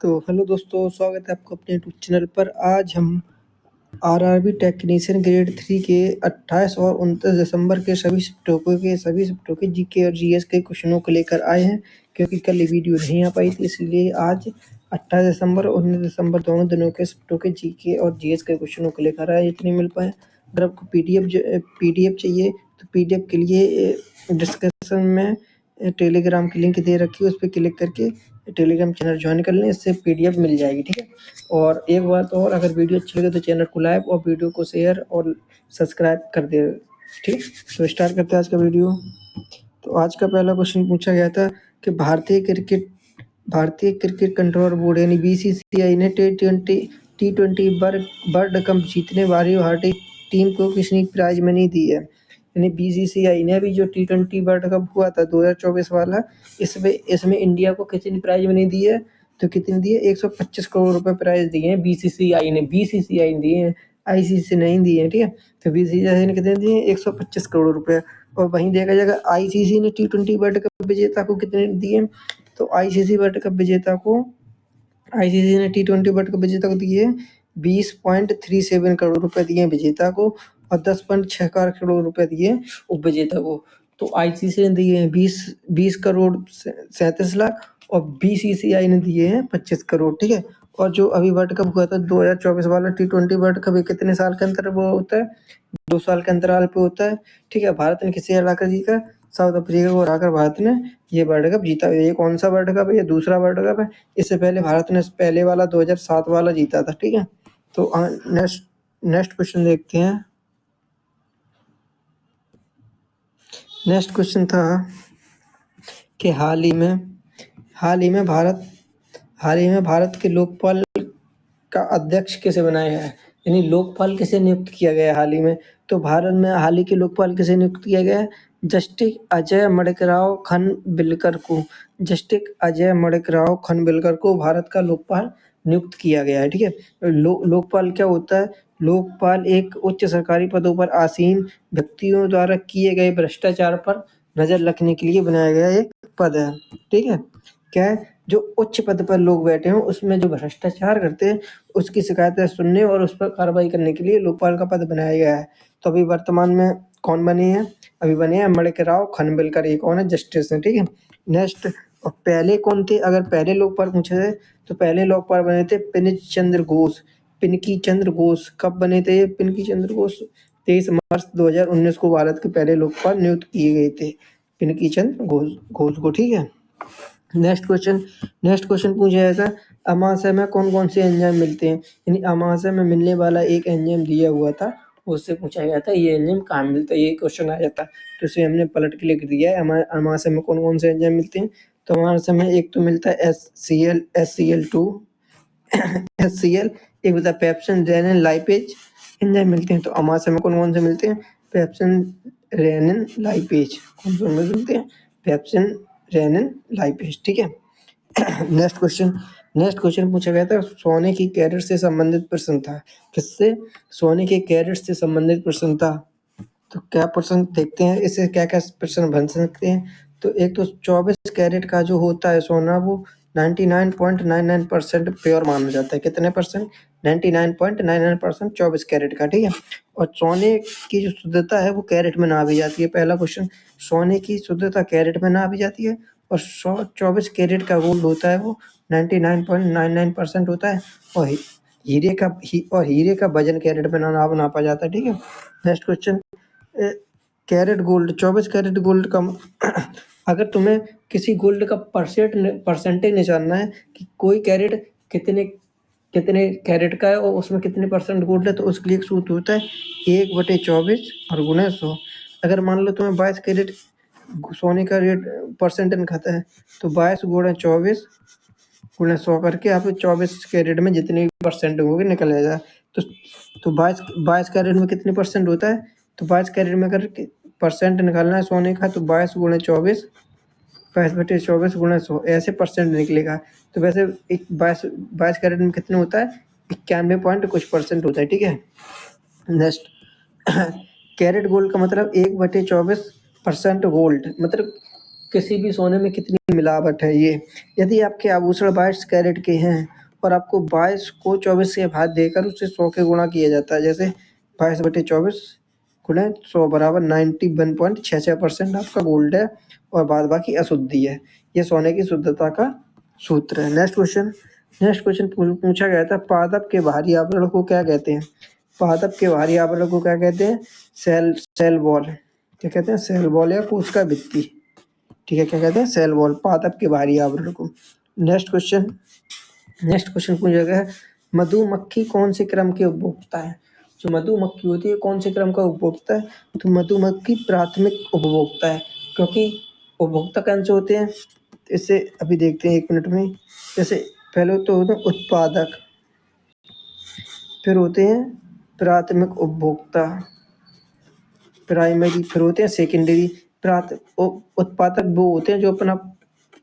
तो हेलो दोस्तों, स्वागत है आपका अपने यूट्यूब चैनल पर। आज हम आरआरबी टेक्नीशियन ग्रेड 3 के 28 और 29 दिसंबर के सभी शिफ्टों के जीके और जीएस के क्वेश्चनों को लेकर आए हैं। क्योंकि कल ये वीडियो नहीं आ पाई थी, इसलिए आज 28 दिसंबर और 19 दिसंबर दोनों दिनों के शिफ्टों के जीके और जीएस के क्वेश्चनों को लेकर आए, जितने मिल पाए। अगर आपको पीडीएफ चाहिए तो पीडीएफ के लिए डिस्क्रिप्शन में टेलीग्राम की लिंक दे रखी है, उस पर क्लिक करके टेलीग्राम चैनल ज्वाइन कर लें, इससे पीडीएफ मिल जाएगी। ठीक है। और एक बात और, अगर वीडियो अच्छी लगे तो चैनल को लाइक और वीडियो को शेयर और सब्सक्राइब कर दे। ठीक, तो स्टार्ट करते हैं आज का वीडियो। तो आज का पहला क्वेश्चन पूछा गया था कि भारतीय क्रिकेट कंट्रोल बोर्ड यानी बीसीसीआई ने टी20 वर्ल्ड कप जीतने वाली भारतीय टीम को कितनी प्राइज मनी दी है। यानी बीसीसीआई ने अभी जो टी20 वर्ल्ड कप हुआ था 2024 वाला, इसमें इंडिया को कितनी प्राइज मनी दी है, तो कितनी दी है? 125 करोड़ रुपए प्राइज दिए हैं बीसीसीआई ने दिए हैं, आईसीसी नहीं दिए हैं। ठीक है, तो बीसीसीआई ने कितने दिए? 125 करोड़ रुपए। और वहीं देखा जाएगा आईसीसी ने टी20 वर्ल्ड कप विजेता को कितने दिए, तो आईसीसी ने टी20 वर्ल्ड कप विजेता को दिए 20.37 करोड़ रुपए दिए विजेता को, और 10.64 करोड़ रुपए दिए उप विजेता को। तो आईसीसी ने दिए हैं 20 करोड़ 37 लाख और बीसीसीआई ने दिए हैं 25 करोड़। ठीक है। और जो अभी वर्ल्ड कप हुआ था 2024 वाला टी20 वर्ल्ड कप, कितने साल के अंतर वो होता है? 2 साल के अंतराल पे होता है। ठीक है। भारत ने किसे हराकर जीता? साउथ अफ्रीका को हराकर भारत ने ये वर्ल्ड कप जीता। ये कौन सा वर्ल्ड कप है? ये दूसरा वर्ल्ड कप है। इससे पहले भारत ने पहले वाला 2007 वाला जीता था। ठीक है। तो नेक्स्ट क्वेश्चन देखते हैं। नेक्स्ट क्वेश्चन था कि हाल ही में भारत के लोकपाल का अध्यक्ष किसे बनाया गया है, यानी लोकपाल किसे नियुक्त किया गया है हाल ही में। तो भारत में हाल ही के लोकपाल किसे नियुक्त किया गया है? जस्टिस अजय मणिकराव खनविलकर को भारत का लोकपाल नियुक्त किया गया है। ठीक है। लोकपाल क्या होता है? लोकपाल एक उच्च सरकारी पदों पर आसीन व्यक्तियों द्वारा किए गए भ्रष्टाचार पर नजर रखने के लिए बनाया गया एक पद है। ठीक है। क्या है? जो उच्च पद पर लोग बैठे हों, उसमें जो भ्रष्टाचार करते हैं उसकी शिकायतें सुनने और उस पर कार्रवाई करने के लिए लोकपाल का पद बनाया गया है। तो अभी वर्तमान में कौन बने हैं? अभी बने हैं मणिकराव खनविलकर, ये कौन है? जस्टिस है। ठीक है। नेक्स्ट, और पहले कौन थे? अगर पहले लोकपाल पूछे जाए तो पहले लोकपाल बने थे पिनकी चंद्र घोष। कब बने थे पिनकी चंद्र घोष? 23 मार्च 2019 को भारत के पहले लोकपाल नियुक्त किए गए थे पिनकी चंद्र घोष को। ठीक है। नेक्स्ट क्वेश्चन पूछा जाएगा, अमाशय में कौन कौन से एंजाइम मिलते हैं, यानी अमाशय में मिलने वाला एक एंजाइम दिया हुआ था, उससे पूछा गया था ये एंजाइम कहाँ मिलता है, ये क्वेश्चन आ जाता। तो इसे हमने पलट के लिख दिया है। अमाशय में कौन कौन से एंजाइम मिलते हैं। तो अमाशय में एक तो मिलता है HCl2 HCl, एक होता है पेप्सिन रेनिन लाइपेज एंजाइम मिलते हैं। तो अमाशय में कौन कौन से मिलते हैं? Pepsin rennin lipase. कौन कौन से मिलते हैं? Pepsin rennin lipase. ठीक है। नेक्स्ट क्वेश्चन पूछा गया था, सोने की कैरेट से संबंधित प्रश्न था। किससे? सोने के कैरेट से संबंधित प्रश्न था। तो क्या प्रश्न देखते हैं, इससे क्या क्या प्रश्न बन सकते हैं। तो एक तो 24 कैरेट का जो होता है सोना, वो 99.99% प्योर माना जाता है। कितने परसेंट? 99.99% 24 कैरेट का। ठीक है। और सोने की जो शुद्धता है वो कैरेट में ना भी जाती है। पहला क्वेश्चन, सोने की शुद्धता कैरेट में ना भी जाती है। और 24 कैरेट का गोल्ड होता है वो 99.99% होता है। और हीरे का वजन कैरेट में नापा जाता है। ठीक है। Next question, carat gold, 24 carat gold का अगर तुम्हें किसी गोल्ड का परसेंटेज निकालना है कि कोई कैरेट कितने कैरेट का है और उसमें कितने परसेंट गोल्ड है, तो उसके लिए एक सूत्र होता है 1/24 और गुणा 100। अगर मान लो तुम्हें 22 कैरेट सोने का रेट परसेंटेज निकालता है, तो 22 गुणा 24 गुणा 100 करके आप 24 कैरेट में जितने परसेंट होंगे निकल जाएगा। तो 22 कैरेट में कितने परसेंट होता है? तो 22 कैरेट में अगर परसेंट निकालना है सोने का, तो 22 गुणा 24 22/24 गुणा 100 ऐसे परसेंट निकलेगा। तो वैसे एक 22 कैरेट में कितने होता है? 91 पॉइंट कुछ परसेंट होता है। ठीक है। नेक्स्ट, कैरेट गोल्ड का मतलब 1/24% गोल्ड, मतलब किसी भी सोने में कितनी मिलावट है ये। यदि आपके आभूषण 22 कैरेट के हैं और आपको 22 को 24 से भाग देकर उसे 100 के गुणा किया जाता है, जैसे 22/24 गुणे 100 बराबर 91.66% आपका गोल्ड है और बाद बाकी अशुद्धि है। ये सोने की शुद्धता का सूत्र है। नेक्स्ट क्वेश्चन पूछा गया था, पादप के बाहरी आवरण को क्या कहते हैं? पादप के बाहरी आवरण को क्या कहते हैं? Cell wall. क्या कहते हैं? सेल वॉल या कोशिका भित्ति। ठीक है, क्या कहते हैं? सेल वॉल, पादप के बाहरी आवरण को। नेक्स्ट क्वेश्चन पूछा गया है, मधुमक्खी कौन से क्रम के उपभोक्ता है? जो मधुमक्खी होती है कौन से क्रम का उपभोक्ता है? तो मधुमक्खी प्राथमिक उपभोक्ता है, क्योंकि उपभोक्ता कौन से होते हैं इसे अभी देखते हैं 1 मिनट में। जैसे पहले तो होते हैं उत्पादक, फिर होते हैं प्राथमिक उपभोक्ता प्राइमरी, फिर होते हैं सेकेंडरी। उत्पादक वो होते हैं जो अपना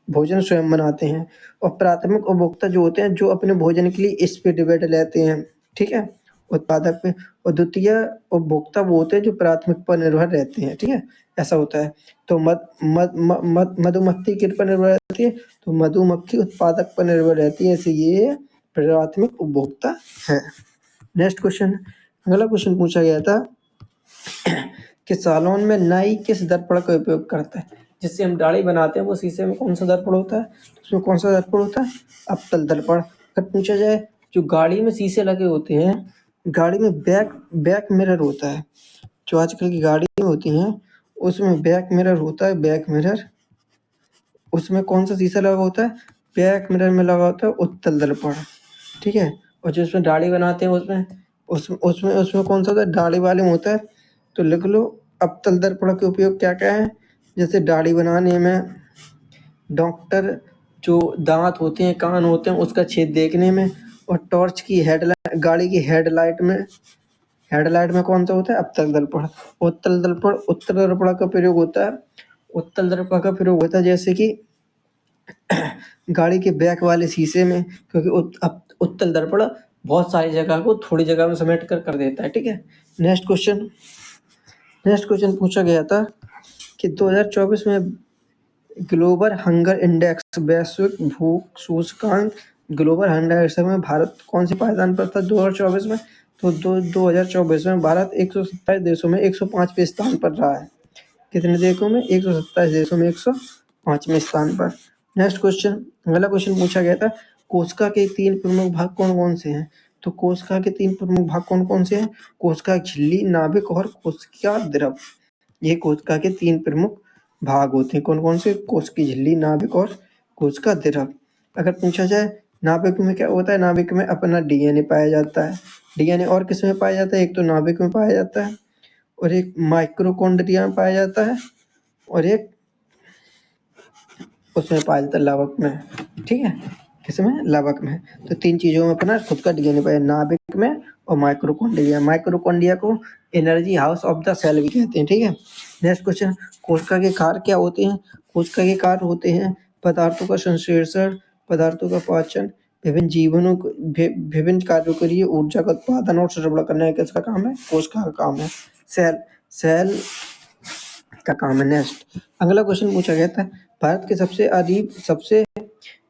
भोजन स्वयं बनाते हैं, और प्राथमिक उपभोक्ता जो होते हैं जो अपने भोजन के लिए इस पे डिपेंड रहते हैं। ठीक है, उत्पादक पे। और द्वितीय उपभोक्ता वो होते हैं जो प्राथमिक पर निर्भर रहते हैं। ठीक है, ऐसा होता है। तो मधुमक्खी किस पर निर्भर रहती है? तो मधुमक्खी उत्पादक पर निर्भर रहती है, इसलिए ये प्राथमिक उपभोक्ता है। नेक्स्ट क्वेश्चन, अगला क्वेश्चन पूछा गया था कि सालोन में नाई किस दर्पण का उपयोग करता है? जिससे हम दाढ़ी बनाते हैं वो शीशे में कौन सा दर्पण होता है? तो उसमें कौन सा दर्पण होता है? अवतल दर्पण। अगर पूछा जाए जो गाड़ी में शीशे लगे होते हैं, गाड़ी में बैक मिरर होता है, जो आजकल की गाड़ी में होती हैं उसमें बैक मिरर होता है। बैक मिरर, उसमें कौन सा शीशा लगा होता है? बैक मिरर में लगा होता है उत्तल दर्पण। ठीक है, और जो उसमें दाढ़ी बनाते हैं उसमें कौन सा होता है? दाढ़ी वाले में होता है। तो लिख लो, अवतल दर्पण के उपयोग क्या क्या है? जैसे दाढ़ी बनाने में, डॉक्टर जो दांत होते हैं, कान होते हैं, उसका छेद देखने में, और टॉर्च की हेडलाइट, गाड़ी की हेडलाइट में कौन सा होता है? अवतल दर्पण। उत्तल दर्पण का प्रयोग होता है, जैसे कि गाड़ी के बैक वाले शीशे में, क्योंकि उत्तल दर्पण बहुत सारी जगह को थोड़ी जगह में समेट कर देता है। ठीक है, नेक्स्ट क्वेश्चन पूछा गया था कि 2024 में ग्लोबल हंगर इंडेक्स, वैश्विक भूख सूचकांक, ग्लोबल हंगर इंडेक्स में भारत कौन से पायदान पर था 2024 में? तो 2024 में भारत 127 देशों में 105वें स्थान पर रहा है। कितने देशों में? 127 देशों में 105वें स्थान पर। नेक्स्ट क्वेश्चन, अगला क्वेश्चन पूछा गया था, कोशिका के 3 प्रमुख भाग कौन कौन से हैं? तो कोशिका के 3 प्रमुख भाग कौन कौन से हैं? कोशिका झिल्ली, नाभिक और कोशिका द्रव। ये कोशिका के 3 प्रमुख भाग होते हैं। कौन कौन से? कोशिका झिल्ली, नाभिक और कोशिका द्रव। अगर पूछा जाए नाभिक में क्या होता है? नाभिक में अपना डीएनए पाया जाता है। डीएनए और किस में पाया जाता है? एक तो नाभिक में पाया जाता है, और एक माइक्रोकॉन्ड्रिया में पाया जाता है, और एक उसमें पाया जाता है लवक में। ठीक है, किसमें? लवक में। तो 3 चीजों में अपना खुद का डीएनए पाया, नाभिक में और माइक्रोकॉन्ड्रिया को energy house of the cell भी कहते हैं। ठीक है, नेक्स्ट क्वेश्चन, कोशिका के कार्य क्या होते हैं? कोशिका के कार्य होते हैं पदार्थों का संश्लेषण, पदार्थों का पाचन, विभिन्न कार्यों के लिए ऊर्जा का उत्पादन और सरबराह करना किसका काम है? कोशिका का काम है। सेल का काम है। नेक्स्ट, अगला क्वेश्चन पूछा गया था, भारत के सबसे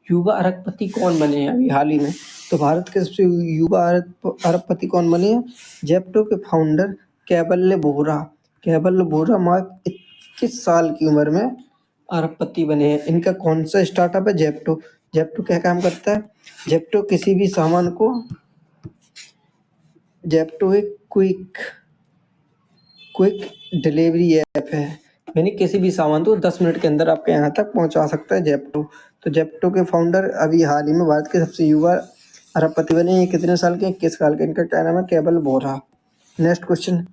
युवा अरबपति कौन बने हैं अभी हाल ही में? तो भारत के सबसे युवा अरबपति कौन बने हैं? जेप्टो के फाउंडर केवल्य बोहरा मात्र 21 साल की उम्र में अरबपति बने हैं। इनका कौन सा स्टार्टअप है? जेप्टो क्या काम करता है? जेप्टो किसी भी सामान को, जेप्टो एक क्विक डिलीवरी ऐप है, यानी किसी भी सामान को 10 मिनट के अंदर आपके यहाँ तक पहुँचा सकता है जेप्टो। तो जेप्टो के फाउंडर अभी हाल ही में भारत के सबसे युवा अरबपति बने। ये कितने साल के? 21 साल के। इनका क्या नाम है? केवल बोहरा। नेक्स्ट क्वेश्चन,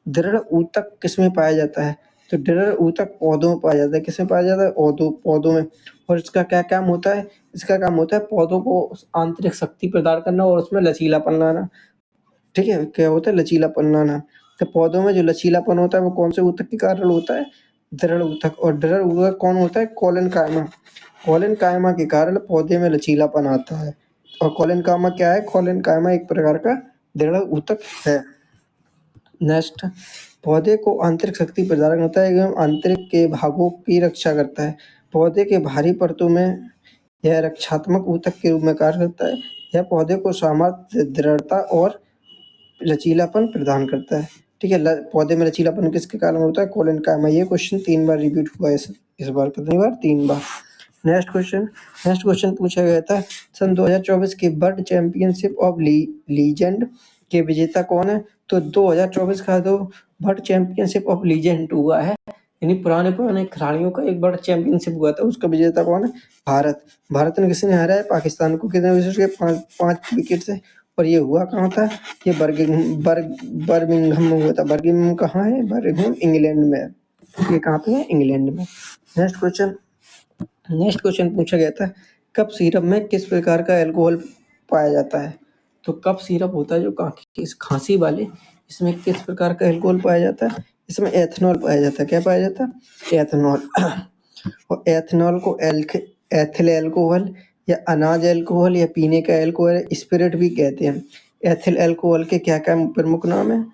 दृढ़ ऊतक किसमें पाया जाता है? तो दृढ़ ऊतक पौधों में पाया जाता है। किसमें पाया जाता है? पौधों में। और इसका क्या काम होता है? इसका काम होता है पौधों को आंतरिक शक्ति प्रदान करना और उसमें लचीलापन लाना। ठीक है, क्या होता है? लचीलापन लाना। तो पौधों में जो लचीलापन होता है वो कौन से ऊतक के कारण होता है? दृढ़ ऊतक। और दृढ़ ऊतक कौन होता है? कॉलन कायमा के कारण पौधे में लचीलापन आता है। और कॉलन कायमा क्या है? कॉलन कायमा एक प्रकार का दृढ़ ऊतक है। नेक्स्ट, पौधे को आंतरिक शक्ति प्रदान करता है एवं आंतरिक के भागों की रक्षा करता है। पौधे के भारी परतों में यह रक्षात्मक ऊतक के रूप में कार्य करता है। यह पौधे को सामर्थ्य, दृढ़ता और लचीलापन प्रदान करता है। ठीक है, पौधे में लचीलापन किसके कारण होता है? कोलेन कायमा। ये क्वेश्चन 3 बार रिपीट हुआ है इस बार। कितनी बार? 3 बार। नेक्स्ट क्वेश्चन पूछा गया था, सन 2024 के वर्ल्ड चैंपियनशिप ऑफ लीजेंड के विजेता कौन है? तो 2024 का जो वर्ल्ड चैंपियनशिप ऑफ लीजेंड हुआ है, यानी पुराने खिलाड़ियों का एक वर्ल्ड चैंपियनशिप हुआ था, उसका विजेता कौन है? भारत ने किसने हराया है? पाकिस्तान को। कितने विकेट से? 5 विकेट से। और ये हुआ कहाँ था? ये बर्मिंघम में हुआ था। बर्मिंघम कहाँ है? बर्मिंघम इंग्लैंड में है। ये कहाँ पे है? इंग्लैंड में। नेक्स्ट क्वेश्चन पूछा गया था, कप सिरप में किस प्रकार का अल्कोहल पाया जाता है? तो कप सिरप होता है जो खांसी वाले, इसमें किस प्रकार का अल्कोहल पाया जाता है? इसमें एथेनॉल पाया जाता है। क्या पाया जाता है? एथेनॉल। और एथेनॉल को एथिल अल्कोहल या अनाज अल्कोहल या पीने का अल्कोहल, स्पिरिट भी कहते हैं। एथिल अल्कोहल के क्या क्या प्रमुख नाम है?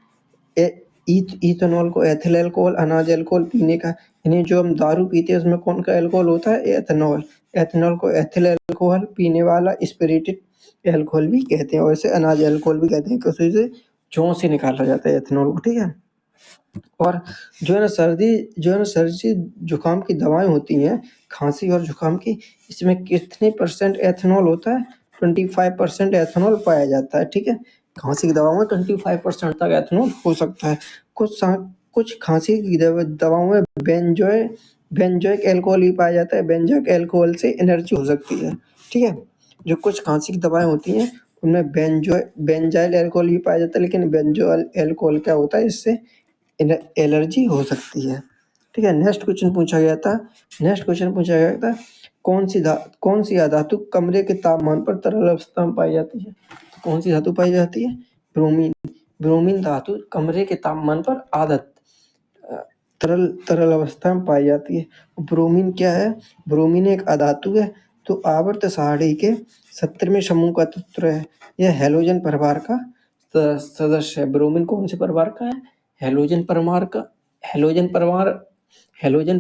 इथेनॉल को एथिल अल्कोहल, अनाज अल्कोहल पीने का, यानी जो हम दारू पीते हैं उसमें कौन का अल्कोहल होता है? एथेनॉल। एथेनॉल को एथिल अल्कोहल, पीने वाला स्पिरिटेड अल्कोहल भी कहते हैं, और इसे अनाज अल्कोहल भी कहते हैं, क्योंकि इसे जौ से निकाला जाता है एथेनॉल को। ठीक है, और जो है ना सर्दी जुकाम की दवाएं होती हैं, खांसी और जुकाम की, इसमें कितने % एथेनॉल होता है? 25% एथेनॉल पाया जाता है। ठीक है, खांसी की दवाओं में 25% तक एथेनॉल हो सकता है। कुछ खांसी की दवाओं में बेंजोइक अल्कोहल भी पाया जाता है। बेंजोइक अल्कोहल से एनर्जी हो सकती है। ठीक है, जो कुछ खांसी की दवाएं होती हैं उनमें बेंजाइल अल्कोहल भी पाया जाता है, लेकिन बेंजोइल अल्कोहल क्या होता है? इससे एलर्जी हो सकती है। ठीक है, नेक्स्ट क्वेश्चन पूछा गया था, कौन सी धातु कमरे के तापमान पर तरल अवस्था में पाई जाती है? तो कौन सी धातु पाई जाती है? ब्रोमीन धातु कमरे के तापमान पर तरल अवस्था में पाई जाती है। ब्रोमीन क्या है? ब्रोमीन एक अधातु है, तो आवर्त सारणी के 70वें समूह का तत्व है। यह हैलोजन परिवार का सदस्य है। ब्रोमीन कौन से परिवार का है? हैलोजन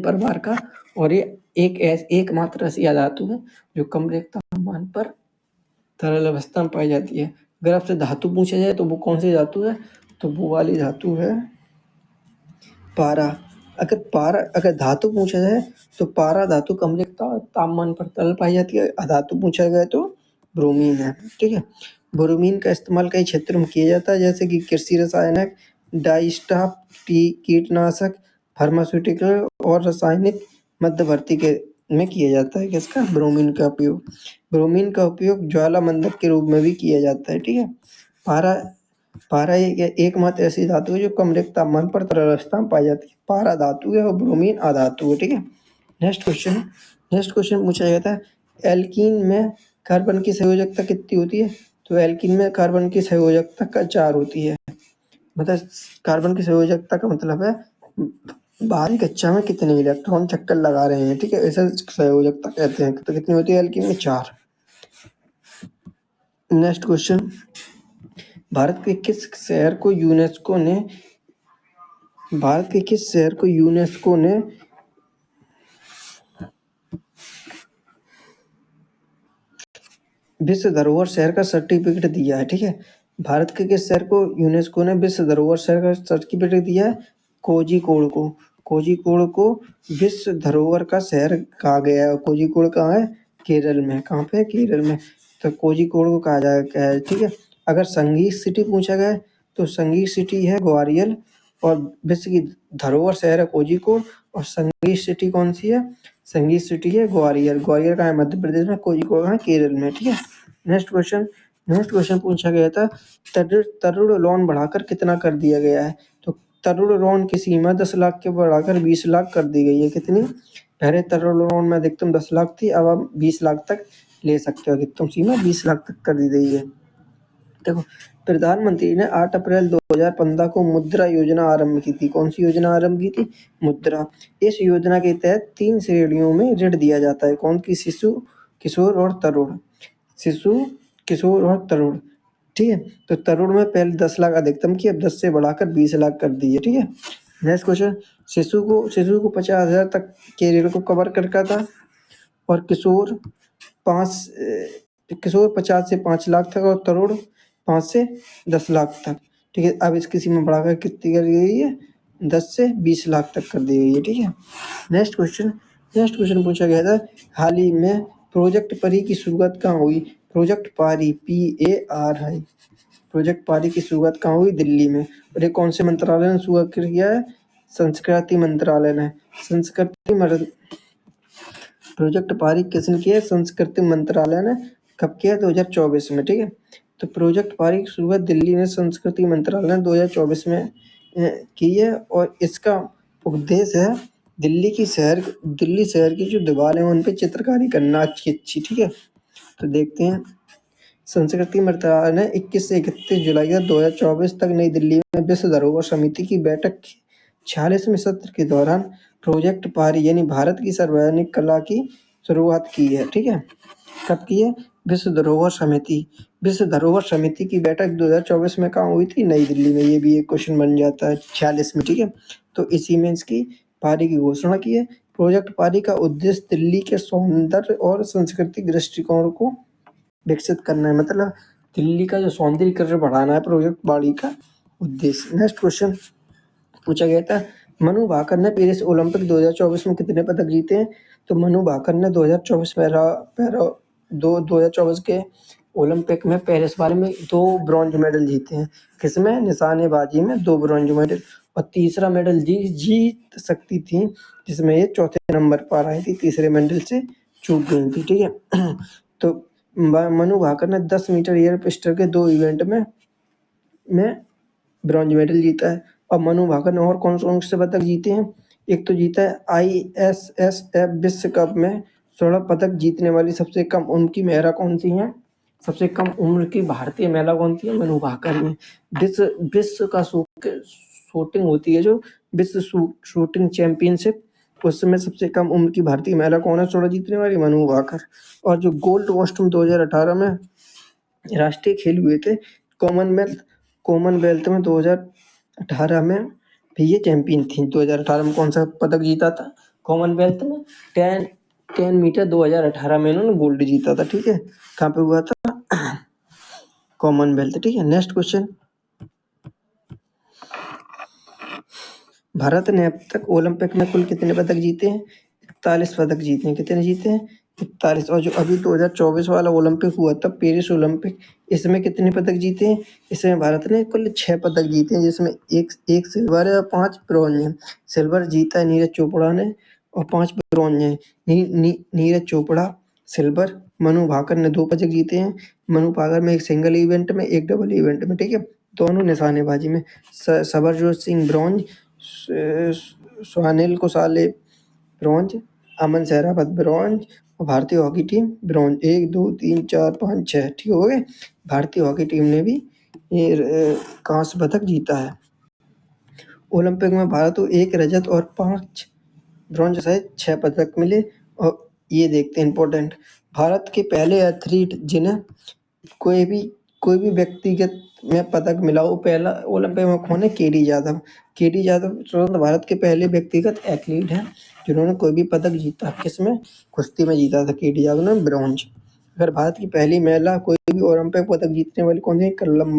परिवार का। और ये एकमात्र ऐसी धातु है जो कमरे के तापमान पर तरल अवस्था में पाई जाती है। अगर आपसे धातु पूछा जाए तो वो कौन सी धातु है? तो वो वाली धातु है पारा। अगर धातु पूछा जाए तो पारा धातु कमरे के तापमान पर तरल पाई जाती है। अधातु पूछा गया तो ब्रोमीन है। ठीक है, ब्रोमीन का इस्तेमाल कई क्षेत्रों में किया जाता है, जैसे कि कृषि रसायनक, डाइस्टाफ, कीटनाशक, फार्मास्यूटिकल और रासायनिक मध्यवर्ती के में किया जाता है। किसका? ब्रोमीन का उपयोग ज्वालामंदक के रूप में भी किया जाता है। ठीक है, पारा एकमात्र ऐसी धातु है जो कमरे के तापमान पर तरल अवस्था में पाई जाती है। पारा धातु है और ब्रोमीन अधातु है। ठीक है, नेक्स्ट क्वेश्चन पूछा गया था, एल्कीन में कार्बन की संयोजकता कितनी होती है? तो एल्कीन में कार्बन की संयोजकता 4 होती है। मतलब कार्बन की संयोजकता का मतलब है बाहरी कक्षा में कितने इलेक्ट्रॉन चक्कर लगा रहे हैं। ठीक है, ऐसा संयोजकता कहते हैं। तो कितनी होती है एल्कीन में? 4। नेक्स्ट क्वेश्चन, भारत के किस शहर को यूनेस्को ने विश्व धरोहर शहर का सर्टिफिकेट दिया है? ठीक है, भारत के किस शहर को यूनेस्को ने विश्व धरोहर शहर का सर्टिफिकेट दिया है? कोझिकोड को विश्व धरोहर का शहर कहा गया है। कोझिकोड कहाँ है? केरल में। कहाँ पे? केरल में। तो कोझिकोड को कहा जाता है। ठीक है, अगर संगीत सिटी पूछा गया तो संगीत सिटी है ग्वालियर, और विश्व की धरोहर शहर है कोझिकोड, और संगीत सिटी कौन सी है? संगीत सिटी है ग्वालियर। ग्वालियर कहाँ है? मध्य प्रदेश में। कोझिकोड कहाँ है? केरल में। ठीक है, नेक्स्ट क्वेश्चन पूछा गया था, तरुण लोन बढ़ाकर कितना कर दिया गया है? तो तरुण लोन की सीमा 10 लाख के बढ़ाकर 20 लाख कर दी गई है। कितनी? पहले तरुण लोन में अधिकतम 10 लाख थी, अब आप 20 लाख तक ले सकते हो। अधिकतम सीमा 20 लाख तक कर दी गई है। देखो, प्रधानमंत्री ने 8 अप्रैल 2015 को मुद्रा योजना आरंभ की थी। कौन सी योजना आरंभ की थी? मुद्रा। इस योजना के तहत 3 श्रेणियों में ऋण दिया जाता है। कौन की? शिशु, किशोर और तरुण। ठीक है, तो तरुण में पहले 10 लाख अधिकतम की, अब 10 से बढ़ाकर 20 लाख कर दी है। ठीक है, नेक्स्ट क्वेश्चन, शिशु को 50,000 तक के ऋण को कवर करता था। और किशोर 50 से 5 लाख तक और तरुण 5 से 10 लाख तक। ठीक है, अब इसकी सीमा बढ़ाकर कितनी कर दी गई है? 10 से 20 लाख तक कर दी गई है। ठीक है, नेक्स्ट क्वेश्चन पूछा गया था, हाल ही में प्रोजेक्ट परी की शुरुआत कहाँ हुई? प्रोजेक्ट पारी PARI, प्रोजेक्ट पारी की शुरुआत कहाँ हुई? दिल्ली में। और ये कौन से मंत्रालय ने शुरुआत किया है? संस्कृति मंत्रालय ने। प्रोजेक्ट पारी किसने किया? संस्कृति मंत्रालय ने। कब किया? 2024 में। ठीक है, तो प्रोजेक्ट पारी की शुरुआत दिल्ली में संस्कृति मंत्रालय ने 2024 में की है और इसका उद्देश्य है दिल्ली शहर की जो दीवारें हैं उन पे चित्रकारी करना अच्छी। ठीक है, तो देखते हैं। संस्कृति मंत्रालय ने 21 से 31 जुलाई 2024 तक नई दिल्ली में विश्व धरोहर समिति की बैठक की 46वें सत्र के दौरान प्रोजेक्ट पारी यानी भारत की सार्वजनिक कला की शुरुआत की है। ठीक है, कब की है? विश्व धरोहर समिति की बैठक 2024 में कहाँ हुई थी? नई दिल्ली में। ये भी एक क्वेश्चन बन जाता है 46 में। ठीक है, तो इसी में इसकी पारी की घोषणा की है। प्रोजेक्ट पारी का उद्देश्य दिल्ली के सौंदर्य और सांस्कृतिक दृष्टिकोण को विकसित करना है, मतलब दिल्ली का जो सौंदर्यीकरण बढ़ाना है प्रोजेक्ट पारी का उद्देश्य। नेक्स्ट क्वेश्चन पूछा गया था, मनु भाकर ने पेरिस ओलंपिक 2024 में कितने पदक जीते हैं? तो मनु भाकर ने 2024 के ओलंपिक में पेरिस वाले में 2 ब्रॉन्ज मेडल जीते हैं। किसमें? निशानेबाजी में 2 ब्रॉन्ज मेडल, और तीसरा मेडल जीत सकती थी जिसमें ये चौथे नंबर पर आई थी, तीसरे मेडल से चूक गई थी। ठीक है, तो मनु भाकर ने 10 मीटर एयर पिस्टल के 2 इवेंट में ब्रॉन्ज मेडल जीता है। और मनु भाकर ने और कौन से पदक जीते हैं? एक तो जीता है ISSF विश्व कप में स्वर्ण पदक जीतने वाली सबसे कम उम्र की महिला कौन सी है? सबसे कम उम्र की भारतीय महिला कौन सी है? मनु भाकर ने। विश्व का शूटिंग होती है जो विश्व शूटिंग चैंपियनशिप, उसमें सबसे कम उम्र की भारतीय महिला कौन है स्वर्ण जीतने वाली? मनु भाकर। और जो गोल्ड कॉस्ट्यूम 2018 में राष्ट्रीय खेल हुए थे कॉमनवेल्थ में 2018 में भी ये चैंपियन थी। 2018 में कौन सा पदक जीता था? कॉमनवेल्थ में 10 मीटर 2018 में इन्होंने गोल्ड जीता था। ठीक है, कहाँ पे हुआ था? कॉमनवेल्थ। ठीक है, नेक्स्ट क्वेश्चन, भारत ने अब तक ओलंपिक में कुल कितने पदक जीते हैं? 41 पदक जीते हैं। कितने जीते हैं? 41। और जो अभी 2024 वाला ओलंपिक हुआ था पेरिस ओलंपिक, इसमें कितने पदक जीते हैं? इसमें भारत ने कुल 6 पदक जीते हैं, जिसमें एक सिल्वर है और 5 ब्रॉन्ज हैं। सिल्वर जीता है नीरज चोपड़ा ने और 5 ब्रॉन्ज हैं। नीरज चोपड़ा सिल्वर, मनु भाकर ने 2 पदक जीते हैं। मनु भाकर में एक सिंगल इवेंट में, एक डबल इवेंट में। ठीक है, दोनों निशानेबाजी में। सबरजोत सिंह ब्रॉन्ज, सुनील कुसाले ब्रॉन्ज, अमन सहरावत ब्रॉन्ज और भारतीय हॉकी टीम ब्रॉन्ज। 1 2 3 4 5 6। ठीक हो गए। भारतीय हॉकी टीम ने भी ये कांस्य पदक जीता है। ओलंपिक में भारत को 1 रजत और 5 ब्रॉन्ज सहित 6 पदक मिले। और ये देखते हैं इंपॉर्टेंट, भारत के पहले एथलीट जिन्हें कोई भी व्यक्तिगत में पदक मिला वो पहला ओलंपिक में कौन है? केडी यादव स्वतंत्र भारत के पहले व्यक्तिगत एथलीट हैं जिन्होंने कोई भी पदक जीता। किसमें? कुश्ती में जीता था केडी यादव ने ब्रॉन्ज। अगर भारत की पहली महिला कोई भी ओलंपिक पदक जीतने वाली कौन सी? कल्लम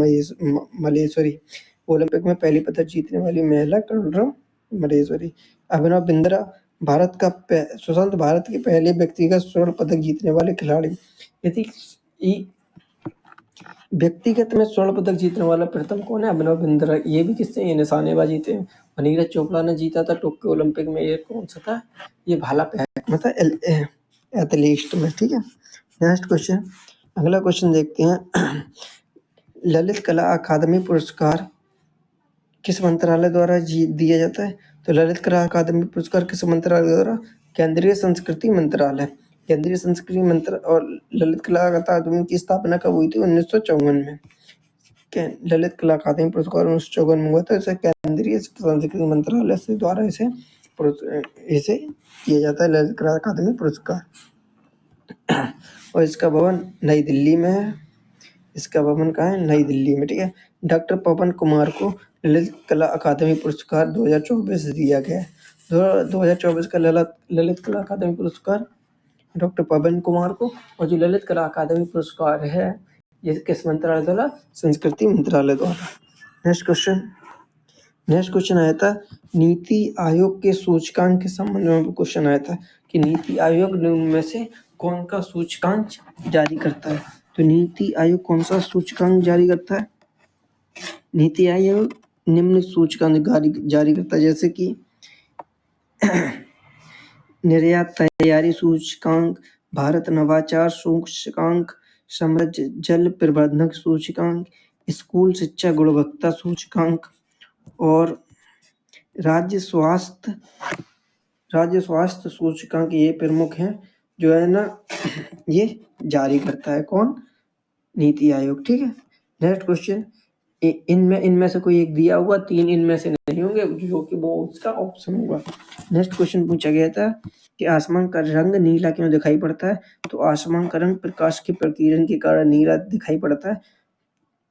मलेश्वरी। ओलंपिक में पहली पदक जीतने वाली महिला कल्लम मलेश्वरी। अभिनव बिंद्रा स्वतंत्र भारत के पहले व्यक्तिगत स्वर्ण पदक जीतने वाले खिलाड़ी। यदि व्यक्तिगत में स्वर्ण पदक जीतने वाला प्रथम कौन है? अभिनव बिंद्रा। ये भी किससे? ये निशानेबाजी थे। नीरज चोपड़ा ने जीता था टोक्यो ओलंपिक में। ये कौन सा था? ये भाला फेंक में था, एथलीट में। ठीक है, नेक्स्ट क्वेश्चन, अगला क्वेश्चन देखते हैं। ललित कला अकादमी पुरस्कार किस मंत्रालय द्वारा दिया जाता है? तो ललित कला अकादमी पुरस्कार किस मंत्रालय द्वारा? केंद्रीय संस्कृति मंत्रालय। और ललित कला अकादमी की स्थापना कब हुई थी? 1954 में। ललित कला अकादमी पुरस्कार 1954 में हुआ था। इसे केंद्रीय संस्कृति मंत्रालय से द्वारा इसे किया जाता है, ललित कला अकादमी पुरस्कार। और इसका भवन नई दिल्ली में है। इसका भवन कहाँ है? नई दिल्ली में। ठीक है, डॉक्टर पवन कुमार को ललित कला अकादमी पुरस्कार 2024 दिया गया है। 2024 का ललित कला अकादमी पुरस्कार डॉक्टर पवन कुमार को। और जो ललित कला अकादमी पुरस्कार है ये किस मंत्रालय द्वारा? संस्कृति मंत्रालय द्वारा। नेक्स्ट क्वेश्चन आया था नीति आयोग के सूचकांक के संबंध में क्वेश्चन आया था कि नीति आयोग निम्न में से कौन का सूचकांक जारी करता है? तो नीति आयोग कौन सा सूचकांक जारी करता है? नीति आयोग निम्न सूचकांक जारी करता है, जैसे कि निर्यात तैयारी सूचकांक, भारत नवाचार सूचकांक, समृद्ध जल प्रबंधन सूचकांक, स्कूल शिक्षा गुणवत्ता सूचकांक और राज्य स्वास्थ्य सूचकांक। ये प्रमुख हैं जो है ना ये जारी करता है कौन? नीति आयोग। ठीक है। नेक्स्ट क्वेश्चन, इनमें से कोई एक दिया हुआ, 3 इनमें से नहीं होंगे, जो कि वो उसका ऑप्शन होगा। नेक्स्ट क्वेश्चन पूछा गया था कि आसमान का रंग नीला क्यों दिखाई पड़ता है? तो आसमान का रंग प्रकाश के प्रकीर्णन के कारण नीला दिखाई पड़ता है।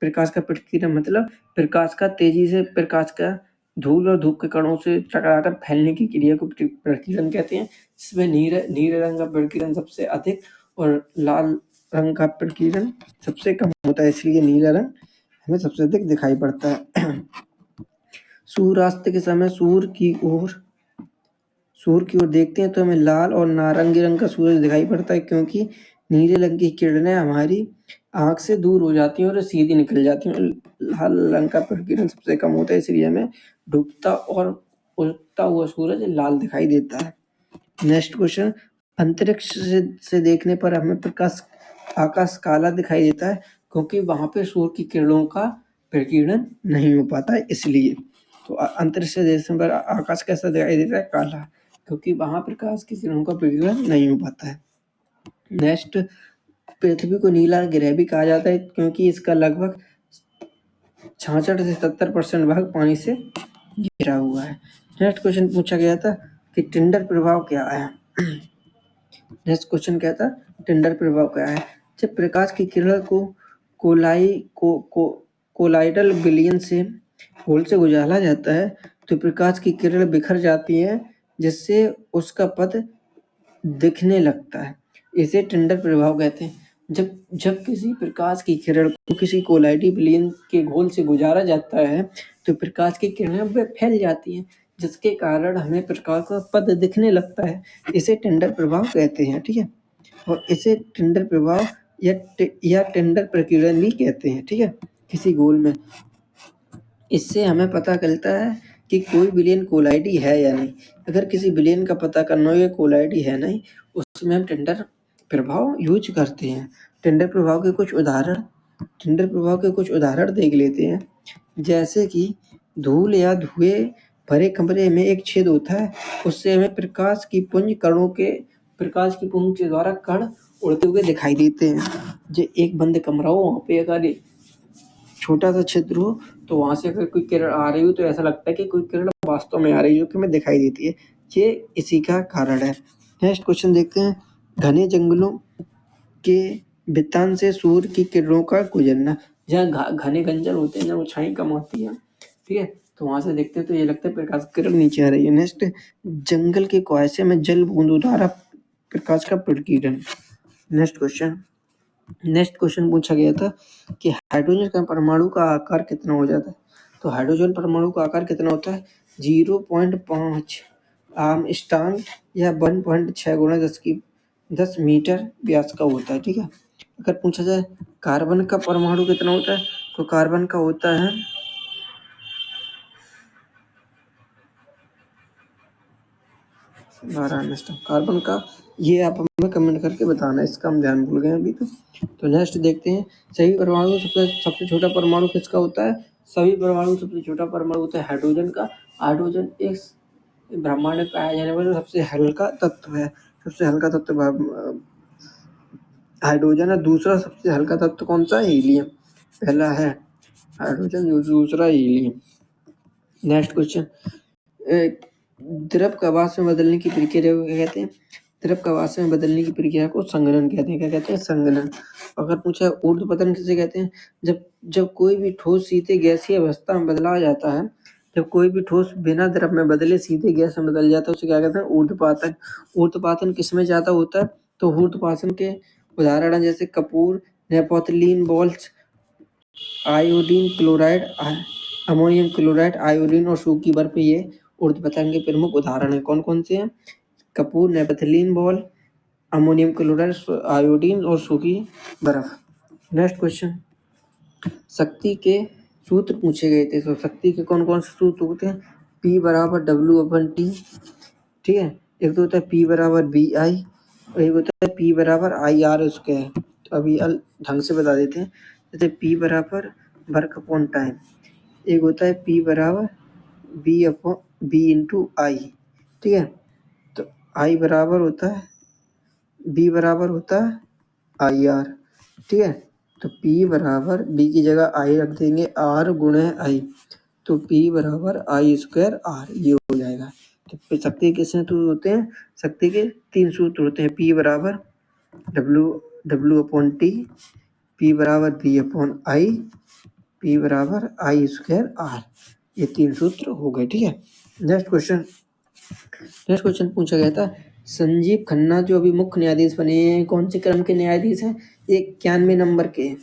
प्रकाश का प्रकीर्णन मतलब प्रकाश का तेजी से प्रकाश का धूल और धूप के कणों से टकराकर फैलने की क्रिया को प्रकीर्णन कहते हैं। इसमें नीले रंग का प्रकीर्णन सबसे अधिक और लाल रंग का प्रकीर्णन सबसे कम होता है, इसलिए नीला रंग हमें सबसे अधिक दिखाई पड़ता है। सूर्यास्त के समय सूर्य की ओर देखते हैं तो हमें लाल और नारंगी रंग का सूरज दिखाई पड़ता है, क्योंकि नीले रंग की किरणें हमारी आंख से दूर हो जाती हैं और सीधी निकल जाती हैं। लाल रंग का प्रकीर्णन सबसे कम होता है, इसलिए हमें डूबता और उगता हुआ सूरज लाल दिखाई देता है। नेक्स्ट क्वेश्चन, अंतरिक्ष से देखने पर हमें आकाश काला दिखाई देता है, क्योंकि वहां पे सूर्य की किरणों का प्रकीर्णन नहीं हो पाता है, इसलिए। तो अंतरिक्ष से देखने पर आकाश कैसा दिखाई देता है? काला, क्योंकि वहां प्रकाश की किरणों का प्रकीर्णन नहीं हो पाता है। नेक्स्ट, पृथ्वी को नीला ग्रह भी कहा जाता है, क्योंकि इसका लगभग 66 से 70% भाग पानी से घिरा हुआ है। नेक्स्ट क्वेश्चन पूछा गया था कि टिंडर प्रभाव क्या है? नेक्स्ट क्वेश्चन क्या था? टिंडर प्रभाव क्या है? जब प्रकाश की किरण को कोलाइडल विलयन से होल से उजाला जाता है तो प्रकाश की किरण बिखर जाती है, जिससे उसका पथ दिखने लगता है। इसे टिंडर प्रभाव कहते हैं। जब किसी प्रकाश की किरण को किसी कोलाइडल विलयन के घोल से गुजारा जाता है तो प्रकाश की किरणें फैल जाती हैं, जिसके कारण हमें प्रकाश का पथ दिखने लगता है। इसे टिंडर प्रभाव कहते हैं। ठीक है। और इसे टिंडर प्रभाव या टिंडर प्रकीर्णन भी कहते हैं। ठीक है। किसी घोल में इससे हमें पता चलता है कि कोई विलयन कोलाइडी है या नहीं। अगर किसी विलयन का पता करना हो ये कोलाइडी है नहीं, उसमें हम टिंडर प्रभाव यूज करते हैं। टिंडर प्रभाव के कुछ उदाहरण देख लेते हैं, जैसे कि धूल या धुएं भरे कमरे में एक छेद होता है, उससे हमें प्रकाश की पुंज के द्वारा कण उड़ते हुए दिखाई देते हैं। जो एक बंद कमरा हो, वहाँ पे अगर छोटा सा छिद्र हो तो वहां से अगर कोई किरण आ रही हो तो ऐसा लगता है कि कोई किरण वास्तव में आ रही है, जो कि हमें दिखाई देती है। ये इसी का कारण है। नेक्स्ट क्वेश्चन देखते हैं, घने जंगलों के बितान से सूर्य की किरणों का गुजरना। जहाँ घने जंगल होते हैं, जहाँ ऊंचाई कम होती है, ठीक है, तो वहां से देखते हैं तो ये लगता है प्रकाश किरण नीचे आ रही है। नेक्स्ट, जंगल के कुहासे में जल बूंदों द्वारा प्रकाश का प्रकीर्णन। नेक्स्ट क्वेश्चन पूछा गया था कि हाइड्रोजन का परमाणु का आकार कितना हो जाता है? तो हाइड्रोजन परमाणु का आकार कितना होता है? 0.5 आर्मस्ट्रांग या 1.6 गुणा 10 मीटर व्यास का होता है। ठीक है। अगर पूछा जाए कार्बन का परमाणु कितना होता है, तो कार्बन का होता है 12 आर्मस्ट्रांग। कार्बन का ये आप हमें कमेंट करके बताना, इसका हम ध्यान भूल गए अभी तो नेक्स्ट देखते हैं, सभी परमाणु सबसे छोटा परमाणु किसका होता है? सभी परमाणु सबसे छोटा परमाणु होता है हाइड्रोजन का। हाइड्रोजन एक ब्रह्मांड में पाया जाने वाला सबसे हल्का तत्व है। सबसे हल्का तत्व हाइड्रोजन है। दूसरा सबसे हल्का तत्व कौन सा है? हीलियम। पहला है हाइड्रोजन, दूसरा हीलियम। नेक्स्ट क्वेश्चन, द्रव का वाष्प में बदलने की प्रक्रिया को क्या कहते हैं? द्रव का वाष्प में बदलने की प्रक्रिया को संघनन कहते हैं। क्या कहते हैं? संघनन। अगर पूछा ऊर्ध्वपतन किसे कहते हैं? जब कोई भी ठोस सीधे गैसीय अवस्था में बदला जाता है, जब कोई भी ठोस बिना द्रव में बदले सीधे गैस में बदल जाता है, उसे क्या कहते हैं? ऊर्ध्वपातन। ऊर्ध्वपातन किसमें ज्यादा होता है? तो हुर्तपासन के उदाहरण हैं जैसे कपूर, naphthalene balls, iodine chloride, ammonium chloride, iodine और सूखी बर्फ, ये ऊर्ध्वपतन के प्रमुख उदाहरण हैं। कौन कौन से हैं? कपूर, naphthalene ball, ammonium chloride, iodine और सूखी बर्फ। नेक्स्ट क्वेश्चन, शक्ति के सूत्र पूछे गए थे। तो शक्ति के कौन कौन से सूत्र होते हैं? P बराबर W/T, ठीक है। एक तो होता है P बराबर BI और एक होता है P बराबर IR²। तो अभी ढंग से बता देते हैं। जैसे P बराबर वर्क अपॉन टाइम, एक होता है P बराबर B इंटू आई, ठीक है। तो I बराबर होता है, B बराबर होता है IR, ठीक है। तो P बराबर B की जगह I रख देंगे, R गुणे I, तो P बराबर I²R, ये हो जाएगा। तो शक्ति के कितने सूत्र होते हैं? शक्ति के 3 सूत्र होते हैं। P बराबर W/T, P बराबर B/I, P बराबर I²R, ये 3 सूत्र हो गए, ठीक है। नेक्स्ट क्वेश्चन पूछा गया था, संजीव खन्ना जो अभी मुख्य न्यायाधीश बने हैं, कौन से क्रम के न्यायाधीश हैं? 91 नंबर के,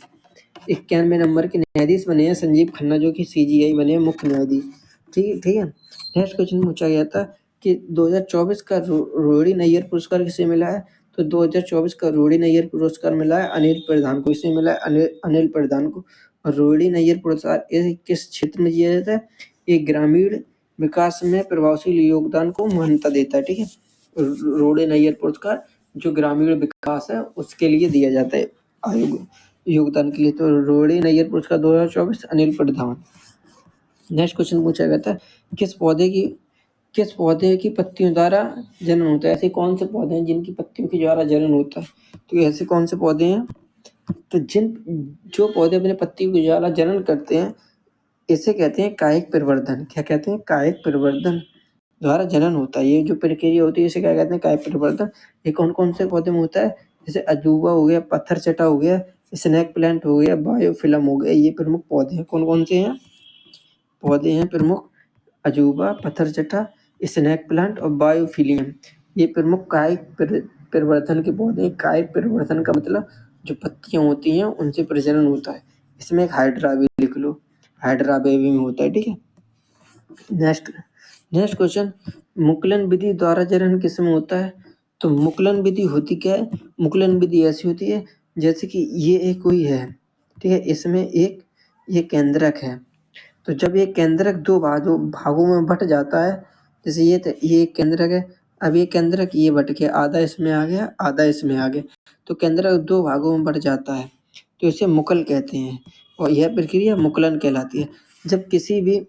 91 नंबर के न्यायाधीश बने हैं संजीव खन्ना, जो कि CJI बने हैं मुख्य न्यायाधीश, ठीक है। नेक्स्ट क्वेश्चन पूछा गया था कि 2024 का रोहिणी नैयर पुरस्कार किसे मिला है? तो 2024 का रोहिणी नैयर पुरस्कार मिला है अनिल प्रधान को। इसे मिला है अनिल प्रधान को। और रोहिणी नैयर पुरस्कार किस क्षेत्र में दिया जाता है? ये ग्रामीण विकास में प्रभावशील योगदान को मान्यता देता है, ठीक है। रोहिणी नैयर पुरस्कार जो ग्रामीण विकास है उसके लिए दिया जाता है, आयोग योगदान के लिए। तो रोहिणी नैयर पुरस्कार 2024 अनिल प्रधान। नेक्स्ट क्वेश्चन पूछा गया था, किस पौधे की पत्तियों द्वारा जनन होता है? ऐसे कौन से पौधे हैं जिनकी पत्तियों के द्वारा जनन होता है? तो ऐसे कौन से पौधे हैं? तो जो पौधे अपने पत्तियों के द्वारा जनन करते हैं, इसे कहते हैं कायिक परिवर्धन। क्या कहते हैं? कायिक परिवर्धन द्वारा जनन होता है। ये जो प्रक्रिया होती है इसे क्या कहते हैं? कायिक परिवर्धन। ये कौन कौन से पौधे में होता है? जैसे अजूबा हो गया, पत्थर चटा हो गया, स्नेक प्लांट हो गया, बायोफिलम हो गया, ये प्रमुख पौधे हैं। कौन कौन से हैं पौधे हैं प्रमुख? अजूबा, पत्थर चटा, स्नेक प्लांट और बायोफिलियम, ये प्रमुख कायिक परिवर्धन के पौधे। कायिक परिवर्धन का मतलब जो पत्तियां होती हैं उनसे प्रजनन होता है। इसमें एक हाइड्रा भी लिख लो, हाइड्रा बेबी में होता है, ठीक है। नेक्स्ट क्वेश्चन, मुकुलन विधि द्वारा जनन किसमें होता है? तो मुकुलन विधि होती क्या है? मुकुलन विधि ऐसी होती है जैसे कि ये एक कोई है, ठीक है, इसमें एक ये केंद्रक है। तो जब ये केंद्रक दो भागों में बट जाता है, जैसे ये एक केंद्रक है, अब ये केंद्रक ये बट गया, आधा इसमें आ गया, आधा इसमें आ गया, तो केंद्रक 2 भागों में बट जाता है, तो इसे मुकुल कहते हैं और यह प्रक्रिया मुकुलन कहलाती है। जब किसी भी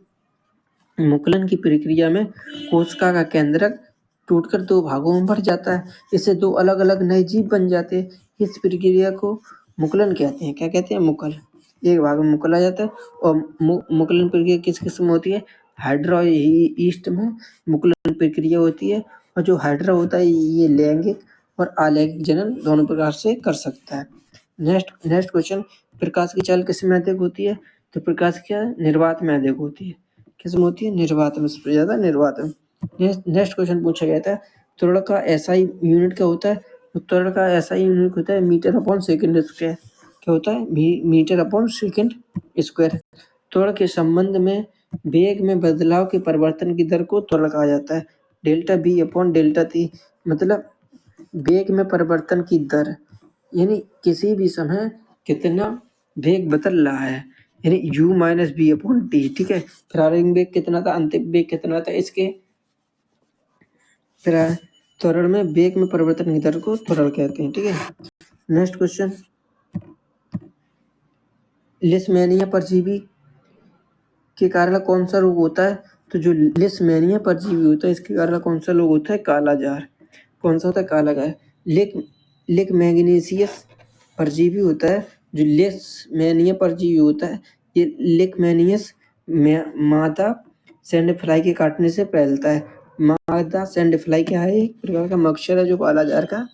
मुकुलन की प्रक्रिया में कोशिका का केंद्रक टूटकर 2 भागों में बट जाता है, इससे 2 अलग अलग नए जीव बन जाते हैं। इस प्रक्रिया को मुकुलन कहते हैं। क्या कहते हैं? मुकुल। एक भाग में मुकुल आ जाता है। और मुकुलन प्रक्रिया किस किस्म में होती है? हाइड्रा और ईस्ट में मुकुलन प्रक्रिया होती है। और जो हाइड्रा होता है ये लैंगिक और अलैंगिक जनन दोनों प्रकार से कर सकता है। नेक्स्ट क्वेश्चन, प्रकाश की चाल किस में अधिक होती है? तो प्रकाश की चाल निर्वात में अधिक होती है। किसमें होती है? निर्वात में, सबसे ज्यादा निर्वात में। नेक्स्ट क्वेश्चन पूछा गया था, त्वरण का SI यूनिट क्या होता है? तो त्वरण का SI यूनिट होता है मीटर/सेकंड स्क्वायर। क्या होता है? Metre per second square. त्वरण के संबंध में वेग में बदलाव के परिवर्तन की दर को त्वरण कहा जाता है। डेल्टा V/डेल्टा T, मतलब वेग में परिवर्तन की दर, यानी किसी भी समय कितना वेग बदल रहा है, यानी U-V/T, ठीक है। प्रारंभिक वेग कितना था, अंतिम वेग कितना था, इसके त्वरण में वेग में परिवर्तन की दर को त्वरण कहते हैं, ठीक है। नेक्स्ट क्वेश्चन, लिस्मेनिया परजीवी के कारण कौन सा रोग होता है? तो जो लिस्मेनिया परजीवी होता है इसके कारण कौन सा रोग होता है? कालाजार। कौन सा होता है? कालाजार। लिकमैनियसिस परजीवी होता है, जो लिस्मेनिया परजीवी होता है ये लिकमैनियस मादा सैंडफ्लाई के काटने से फैलता है। मादा सैंडफ्लाई क्या है? एक प्रकार का मच्छर है जो कालाजार का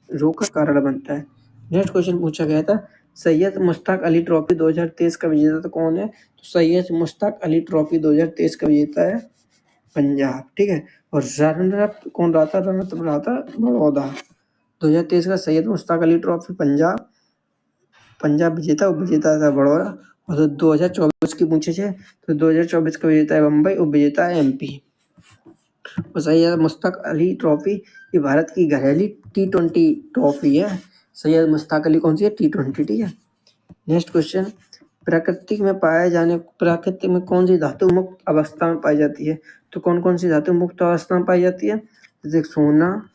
रोग का कारण बनता है। नेक्स्ट क्वेश्चन पूछा गया था, सैयद मुश्ताक अली ट्रॉफी 2023 का विजेता तो कौन है? तो सैयद मुश्ताक अली ट्रॉफी 2023 का विजेता है पंजाब, ठीक है। और रनर अप कौन रहा था? रनर अप रहा था बड़ौदा। 2023 का सैयद मुश्ताक अली ट्रॉफी पंजाब विजेता, उपविजेता था बड़ौदा। और तो 2024 की पूछे छे तो 2024 का विजेता है मुंबई, उपविजेता है एमपी। और सैयद मुश्ताक अली ट्रॉफी ये भारत की घरेलू T20 ट्रॉफी है। सैयद मुश्ताक अली कौन सी है? T20, ठीक है। नेक्स्ट क्वेश्चन, प्रकृति में कौन सी धातु मुक्त अवस्था में पाई जाती है? तो कौन कौन सी धातु मुक्त अवस्था में पाई जाती है? जैसे सोना,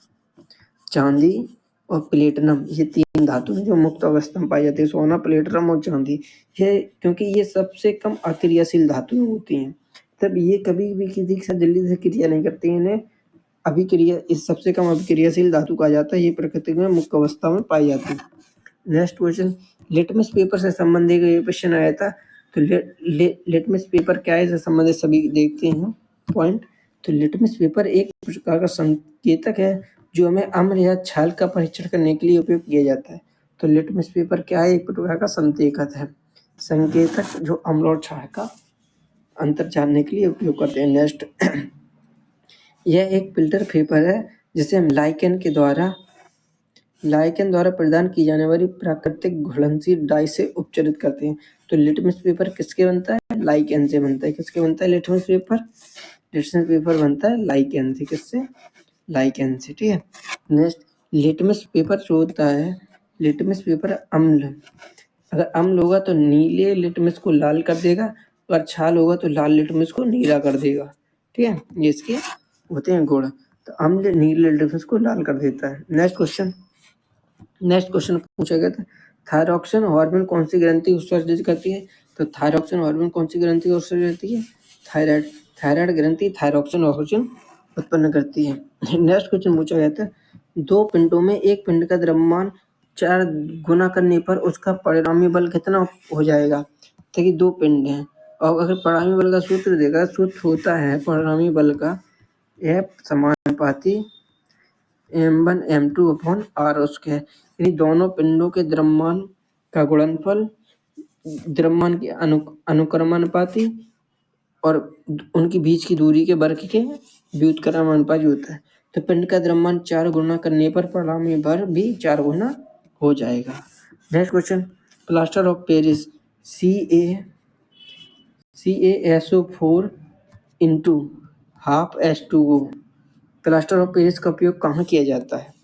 चांदी और प्लेटिनम, ये 3 धातु जो मुक्त अवस्था में पाई जाती है, सोना, प्लेटिनम और चांदी। ये क्योंकि ये सबसे कम अक्रियाशील धातु होती हैं, तब ये कभी भी किसी के साथ जल्दी से क्रिया नहीं करती हैं। इन्हें अभिक्रिया, इस सबसे कम अभिक्रियाशील धातु कहा जाता है। ये प्रकृति में मुक्त अवस्था में पाई जाती है। नेक्स्ट क्वेश्चन, लिटमस पेपर से संबंधित ये क्वेश्चन आया था। तो लिटमस पेपर क्या है, इससे संबंधित सभी देखते हैं पॉइंट। तो लिटमस पेपर एक प्रकार का संकेतक है जो हमें अम्ल या क्षार का परीक्षण करने के लिए उपयोग किया जाता है। तो लिटमस पेपर क्या है? एक प्रकार का संकेतक जो अम्ल और क्षार का अंतर जानने के लिए उपयोग करते हैं। नेक्स्ट, यह एक फिल्टर पेपर है जिसे हम लाइकेन द्वारा प्रदान की जाने वाली प्राकृतिक घुलनशील डाई से उपचारित करते हैं। तो लिटमस पेपर किसके बनता है? लाइकेन से बनता है। किसके बनता है लिटमस पेपर? लिटमस पेपर बनता है लाइकेन से। किससे? लाइकेन से, ठीक है। नेक्स्ट, लिटमस पेपर जो होता है, लिटमस पेपर अम्ल, अगर अम्ल होगा तो नीले लिटमस को लाल कर देगा, अगर क्षार होगा तो लाल लिटमस को नीला कर देगा, ठीक है। ये इसके होते हैं गुण। तो अम्ल नीले लिटमस को लाल कर देता है। नेक्स्ट क्वेश्चन पूछा गया था, थायरॉक्सिन हार्मोन कौन सी ग्रंथि उत्सर्जित करती है? तो थायरॉक्सिन हार्मोन कौन सी ग्रंथि उत्सर्जित करती है? थायराइड ग्रंथि थायरॉक्सिन हार्मोन उत्पन्न करती है। नेक्स्ट क्वेश्चन पूछा गया था, 2 पिंडों में एक पिंड का द्रव्यमान 4 गुना करने पर उसका परिणामी बल कितना हो जाएगा? देखिए 2 पिंड हैं और अगर परिणामी बल का सूत्र देगा, सूत्र होता है परिणामी बल का F समानुपाती m1 m2 upon r square, यानी दोनों पिंडों के द्रव्यमान का गुणनफल द्रव्यमान के अनुक्रमानुपाती और उनकी बीच की दूरी के वर्ग के व्युत्क्रमानुपाती होता है। तो पिंड का द्रव्यमान 4 गुना करने पर परिणामी बल भी 4 गुना हो जाएगा। Next question, plaster of Paris CaSO4 into half H2O, plaster of Paris का उपयोग कहाँ किया जाता है?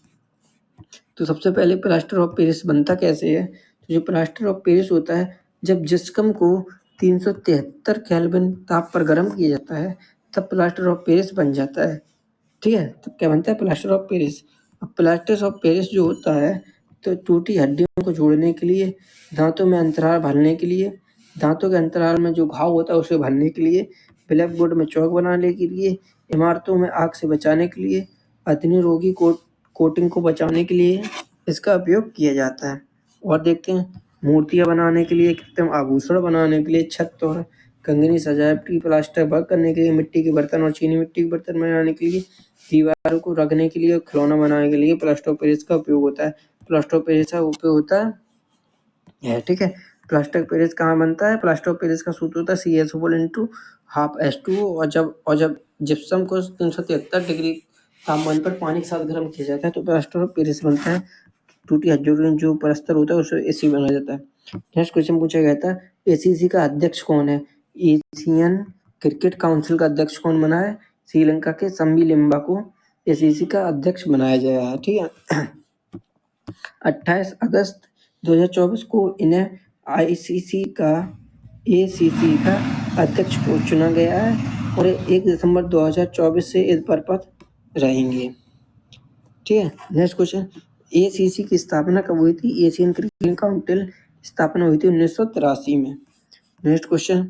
तो सबसे पहले प्लास्टर ऑफ पेरिस बनता कैसे है? तो जो प्लास्टर ऑफ पेरिस होता है, जब जिस्म को 373 केल्विन ताप पर गर्म किया जाता है तब प्लास्टर ऑफ पेरिस बन जाता है, ठीक है। तो क्या बनता है? Plaster of Paris. अब प्लास्टर ऑफ पेरिस जो होता है, तो टूटी हड्डियों को जोड़ने के लिए, दांतों में अंतराल भरने के लिए, दांतों के अंतराल में जो घाव होता है उसे भरने के लिए, ब्लैक बोर्ड में चौक बनाने के लिए, इमारतों में आग से बचाने के लिए, अग्निरोधी कोटिंग को बचाने के लिए इसका उपयोग किया जाता है। और देखते हैं, मूर्तियां बनाने के लिए, कृत्रिम आभूषण बनाने के लिए, छत और कंगनी सजावट की प्लास्टर वर्क करने के लिए, मिट्टी के बर्तन और चीनी मिट्टी के बर्तन बनाने के लिए, दीवारों को रखने के लिए, खिलौना बनाने के लिए प्लास्टर ऑफ पेरिस का उपयोग होता है। प्लास्टर ऑफ पेरिस का उपयोग होता है, ठीक है। प्लास्टर ऑफ पेरिस कहाँ बनता है? प्लास्टर ऑफ पेरिस का सूत्र होता है CaSO4 इंटू हाफ H2O, और जब जिप्सम को 373 डिग्री तापमान पर पानी के साथ गर्म किया जाता है तो प्लास्टर ऑफ पेरिस बनता है। टूटी हड्डियों जो परस्तर होता है उसे एसी बनाया जाता है। नेक्स्ट क्वेश्चन पूछा गया था, ACC का अध्यक्ष कौन है? एशियन क्रिकेट काउंसिल का अध्यक्ष कौन बना है? श्रीलंका के संबी लिम्बा को ACC का अध्यक्ष बनाया गया है, ठीक है। 28 अगस्त 2024 को इन्हें ACC का अध्यक्ष को चुना गया है और 1 दिसंबर 2024 से इस पर रहेंगे, ठीक है। नेक्स्ट क्वेश्चन, ACC की स्थापना कब हुई थी? एशियन क्रिकेट काउंसिल स्थापना हुई थी 1983 में। नेक्स्ट क्वेश्चन,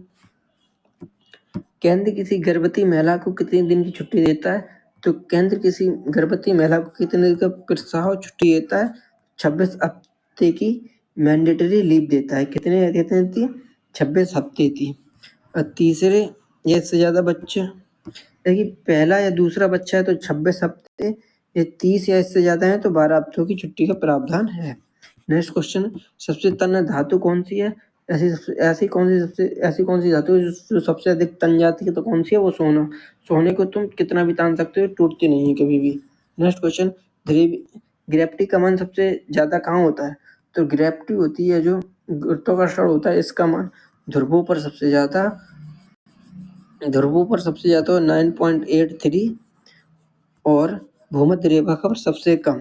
केंद्र किसी गर्भवती महिला को कितने दिन की छुट्टी देता है? तो केंद्र किसी गर्भवती महिला को कितने दिन का प्रसव छुट्टी देता है? 26 हफ्ते की मैंडेटरी लीव देता है। कितने देती है? 26 हफ्ते की। और तीसरे या इससे ज़्यादा बच्चे, देखिए पहला या दूसरा बच्चा है तो 26 हफ्ते, या 30 या इससे ज़्यादा है तो 12 हफ्तों की छुट्टी का प्रावधान है। नेक्स्ट क्वेश्चन, सबसे तन्य धातु कौन सी है? ऐसी कौन सी धातु जो सबसे अधिक तन जाती है? तो कौन सी है? वो सोने को तुम कितना भी तान सकते हो, टूटती नहीं है कभी भी। नेक्स्ट क्वेश्चन, ग्रेविटी का मान सबसे ज़्यादा कहाँ होता है? तो ग्रेविटी होती है जो गुरुत्वाकर्षण होता है, इसका मान ध्रुवों पर सबसे ज़्यादा 9.83 और भूमध्य रेखा पर सबसे कम।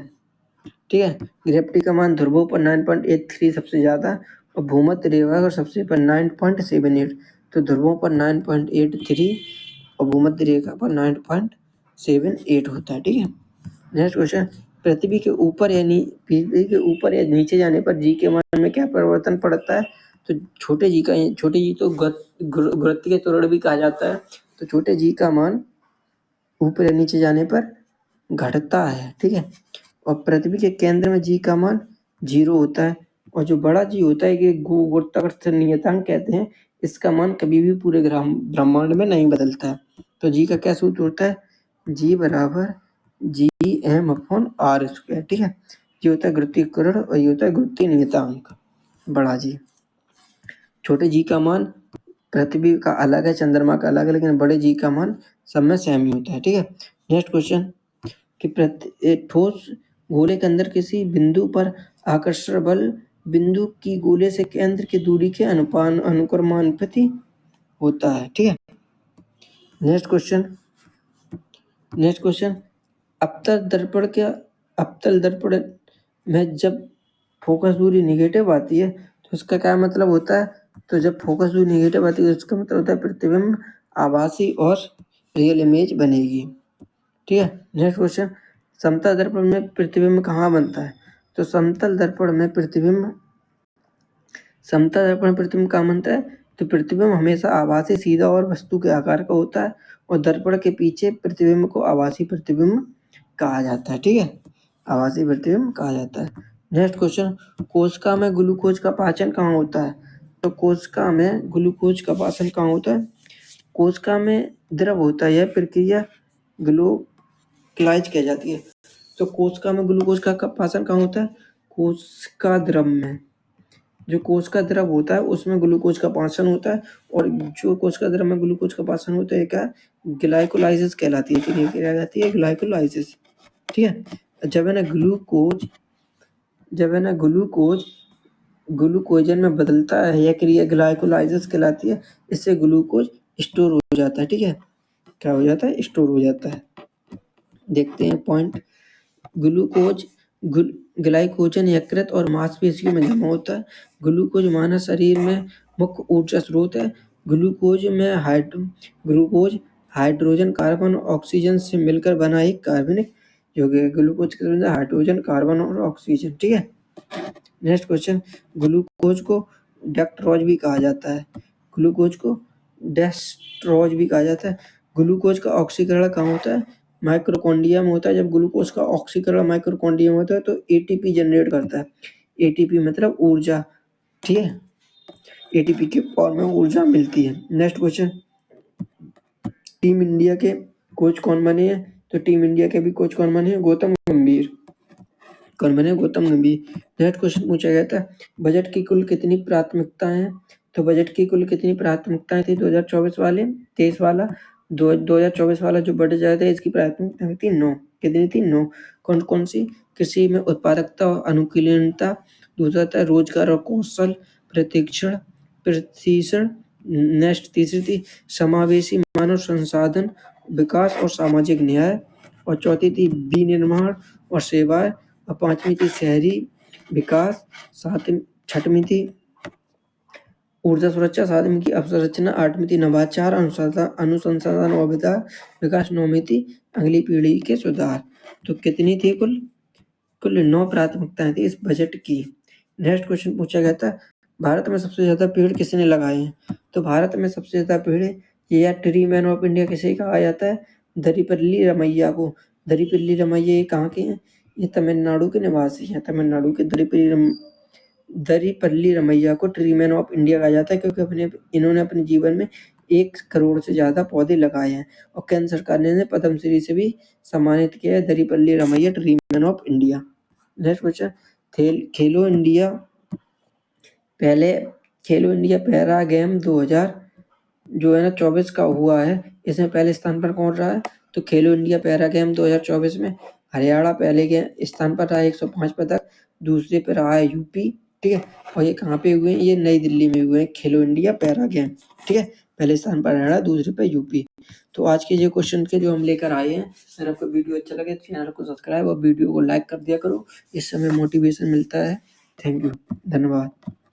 ठीक है, ग्रेविटी का मान ध्रुवों पर 9.83 सबसे ज़्यादा और भूमध्य रेखा पर सबसे पर 9.78। तो ध्रुवों पर 9.83 और भूमध्य रेखा पर 9.78 होता है। ठीक है, नेक्स्ट क्वेश्चन, पृथ्वी के ऊपर या नीचे जाने पर जी के मान में क्या परिवर्तन पड़ता है? तो छोटे जी तो गुरुत्वीय त्वरण भी कहा जाता है। तो छोटे जी का मान ऊपर या नीचे जाने पर घटता है। ठीक है, और पृथ्वी के केंद्र में जी का मान 0 होता है और जो बड़ा जी होता है कि गुरुत्वाकर्षण नियतांक कहते हैं, इसका मान कभी भी पूरे ब्रह्मांड में नहीं बदलता है। तो जी का क्या सूत्र होता है? जी बराबर Gm/r²। ठीक है, ये होता है गुरुत्वीय त्वरण और ये होता है गुरुत्वीय नियतांक बड़ा जी। छोटे जी का मान पृथ्वी का अलग है, चंद्रमा का अलग है, लेकिन बड़े जी का मान सब में सेम ही होता है। ठीक है, नेक्स्ट क्वेश्चन कि एक ठोस गोले के अंदर किसी बिंदु पर आकर्षण बल बिंदु की गोले से केंद्र की दूरी के अनुक्रमानुपाती होता है। ठीक है, नेक्स्ट क्वेश्चन अवतल दर्पण में जब फोकस दूरी नेगेटिव आती है तो इसका क्या मतलब होता है? तो जब फोकस दूरी नेगेटिव आती है तो इसका मतलब होता है प्रतिबिंब आभासी और रियल इमेज बनेगी। ठीक है, नेक्स्ट क्वेश्चन, समतल दर्पण में प्रतिबिंब कहाँ बनता है? तो समतल दर्पण में प्रतिबिंब कहाँ बनता है? तो प्रतिबिंब हमेशा आभासी, सीधा और वस्तु के आकार का होता है और दर्पण के पीछे प्रतिबिंब को आभासी प्रतिबिंब कहा जाता है। ठीक है, आभासी प्रतिबिंब कहा जाता है। नेक्स्ट क्वेश्चन, कोशिका में ग्लूकोज का पाचन कहाँ होता है? तो कोशिका में ग्लूकोज का पाचन कहाँ होता है? कोशिका में द्रव होता है, यह प्रक्रिया ग्लूकोलाइज कह जाती है। तो कोशिका में ग्लूकोज का पाचन कहाँ होता है? कोशिका द्रव में। जो कोशिका द्रव होता है उसमें ग्लूकोज का पाचन होता है और जो कोशिका द्रव में ग्लूकोज का पाचन होता है क्या ग्लाइकोलाइसिस कहलाती है। क्रिया कहलाती है ग्लाइकोलाइसिस। ठीक है, जब है ना ग्लूकोज ग्लूकोजन में बदलता है, यह क्रिया ग्लाइकोलाइसिस कहलाती है। इससे ग्लूकोज स्टोर हो जाता है। ठीक है, क्या हो जाता है? स्टोर हो जाता है। देखते हैं पॉइंट, ग्लाइकोजन यकृत और मांसपेशियों में जमा होता है। ग्लूकोज मानव शरीर में मुख्य ऊर्जा स्रोत है। ग्लूकोज हाइड्रोजन, कार्बन और ऑक्सीजन से मिलकर बना एक कार्बनिक यौगिक है। ग्लूकोज के अंदर हाइड्रोजन, कार्बन और ऑक्सीजन। ठीक है, नेक्स्ट क्वेश्चन, ग्लूकोज को डेक्स्ट्रोज भी कहा जाता है। ग्लूकोज का ऑक्सीकरण कहाँ होता है? माइटोकॉन्ड्रिया में होता है। जब ग्लूकोज का ऑक्सीकरण माइटोकॉन्ड्रिया में होता है तो एटीपी जनरेट करता है। एटीपी मतलब ऊर्जा। ठीक है, एटीपी के फॉर्म में ऊर्जा मिलती है। नेक्स्ट क्वेश्चन, टीम इंडिया के कोच कौन बने हैं? तो टीम इंडिया के भी कोच कौन बने हैं? गौतम गंभीर। नेक्स्ट क्वेश्चन पूछा गया था, बजट की कुल कितनी प्राथमिकताएं हैं? तो बजट की कुल कितनी प्राथमिकताएं थी 2024 वाले 23 वाला 2024 वाला जो बजट आया था इसकी प्राथमिकता थी 9। कितनी थी? 9। कौन कौन सी? कृषि में उत्पादकता और अनुकूलनता, दूसरा था रोजगार और कौशल प्रशिक्षण। नेक्स्ट तीसरी थी समावेशी मानव संसाधन विकास और सामाजिक न्याय और चौथी थी विनिर्माण और सेवाएं और पांचवी थी शहरी विकास। छठवीं थी ऊर्जा सुरक्षा, सातवीं की अवसंरचना, आठवीं थी नवाचार अनुसंधान और विकास, नौवीं थी अगली पीढ़ी के सुधार। तो कितनी थी? कुल 9 प्राथमिकताएं थी इस बजट की। नेक्स्ट क्वेश्चन पूछा गया था, भारत में सबसे ज्यादा पेड़ किसने लगाए हैं? तो भारत में सबसे ज्यादा पेड़ या ट्री मैन ऑफ इंडिया किसे कहा जाता है? दरिपल्ली रमैया को। दरिपल्ली रमैया ये कहाँ के हैं? ये तमिलनाडु के निवासी हैं। तमिलनाडु के दरिपल्ली रमैया को ट्री मैन ऑफ इंडिया कहा जाता है क्योंकि इन्होंने अपने जीवन में 1 करोड़ से ज्यादा पौधे लगाए हैं और केंद्र सरकार ने इन्हें पद्मश्री से भी सम्मानित किया है। Daripalli Ramaiah tree man of India. Next question, Khelo India para game 2000 जो है ना 24 का हुआ है, इसमें पहले स्थान पर कौन रहा है? तो खेलो इंडिया पैरा गेम 2024 में हरियाणा पहले के स्थान पर रहा 105 पदक, दूसरे पे रहा है यूपी, ठीक है। और ये कहाँ पे हुए हैं? ये नई दिल्ली में हुए हैं, खेलो इंडिया पैरा गेम, ठीक है। पहले स्थान पर हरियाणा, दूसरे पे यूपी। तो आज के जो क्वेश्चन के जो हम लेकर आए हैं, अगर आपको वीडियो अच्छा लगे तो चैनल को सब्सक्राइब और वीडियो को लाइक कर दिया करो, इससे हमें मोटिवेशन मिलता है। थैंक यू, धन्यवाद।